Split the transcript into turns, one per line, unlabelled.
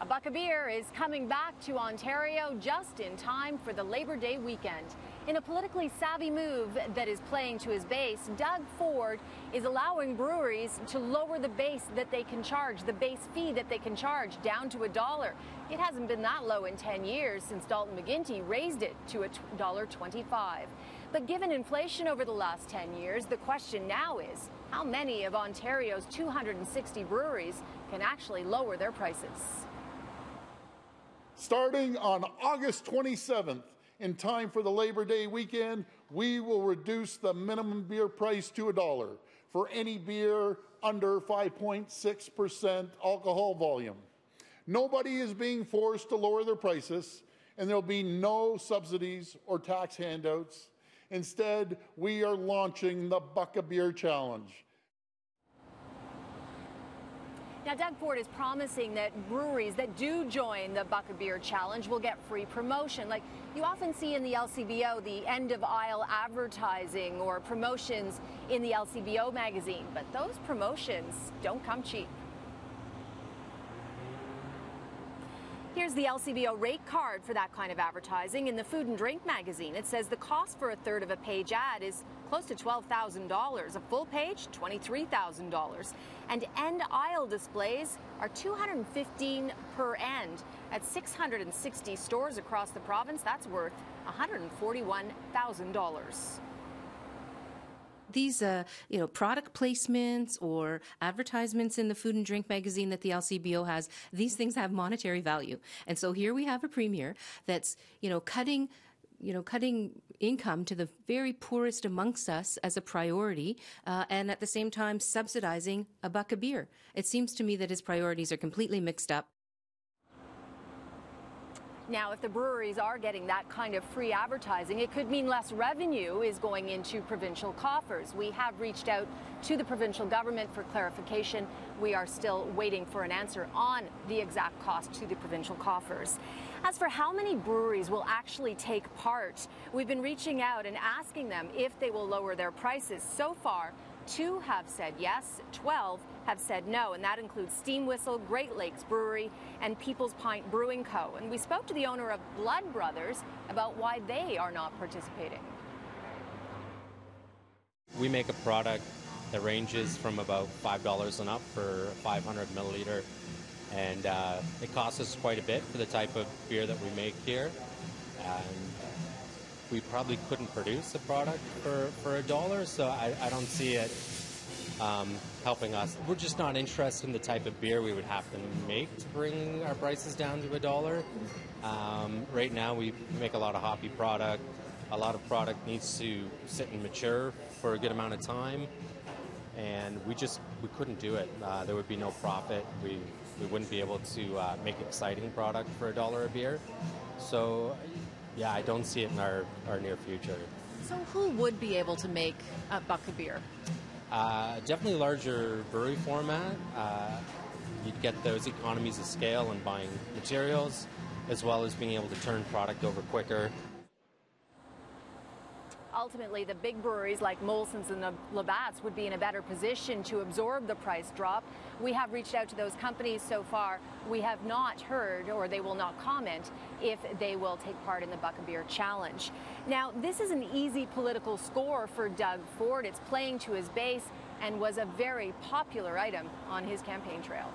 A buck of beer is coming back to Ontario just in time for the Labor Day weekend. In a politically savvy move that is playing to his base, Doug Ford is allowing breweries to lower the base that they can charge, the base fee that they can charge, down to $1. It hasn't been that low in 10 years since Dalton McGuinty raised it to $1.25. But given inflation over the last 10 years, the question now is how many of Ontario's 260 breweries can actually lower their prices?
Starting on August 27th, in time for the Labor Day weekend, we will reduce the minimum beer price to $1 for any beer under 5.6% alcohol volume. Nobody is being forced to lower their prices, and there will be no subsidies or tax handouts. Instead, we are launching the Buck a Beer Challenge.
Now, Doug Ford is promising that breweries that do join the Buck a Beer Challenge will get free promotion. Like you often see in the LCBO, the end-of-aisle advertising or promotions in the LCBO magazine. But those promotions don't come cheap. Here's the LCBO rate card for that kind of advertising. In the Food and Drink magazine, it says the cost for a third of a page ad is close to $12,000. A full page, $23,000. And end aisle displays are $215 per end. At 660 stores across the province, that's worth $141,000.
These, product placements or advertisements in the Food and Drink magazine that the LCBO has, these things have monetary value. And so here we have a premier that's, cutting income to the very poorest amongst us as a priority, and at the same time subsidizing a buck of beer. It seems to me that his priorities are completely mixed up.
Now, if the breweries are getting that kind of free advertising, it could mean less revenue is going into provincial coffers. We have reached out to the provincial government for clarification. We are still waiting for an answer on the exact cost to the provincial coffers. As for how many breweries will actually take part, we've been reaching out and asking them if they will lower their prices. So far, 2 have said yes, 12 have said no, and that includes Steam Whistle, Great Lakes Brewery, and People's Pint Brewing Co. And we spoke to the owner of Blood Brothers about why they are not participating.
We make a product that ranges from about $5 and up for a 500 milliliter, and it costs us quite a bit for the type of beer that we make here. And we probably couldn't produce a product for $1, so I don't see it helping us. We're just not interested in the type of beer we would have to make to bring our prices down to $1. Right now we make a lot of hoppy product. A lot of product needs to sit and mature for a good amount of time, and we couldn't do it. There would be no profit. We wouldn't be able to make exciting product for $1 a beer. So yeah, I don't see it in our near future.
So who would be able to make a buck of beer?
Definitely larger brewery format. You'd get those economies of scale in buying materials, as well as being able to turn product over quicker.
Ultimately, the big breweries like Molson's and Labatt's would be in a better position to absorb the price drop. We have reached out to those companies so far. We have not heard, or they will not comment, if they will take part in the Buck a Beer Challenge. Now, this is an easy political score for Doug Ford. It's playing to his base and was a very popular item on his campaign trail.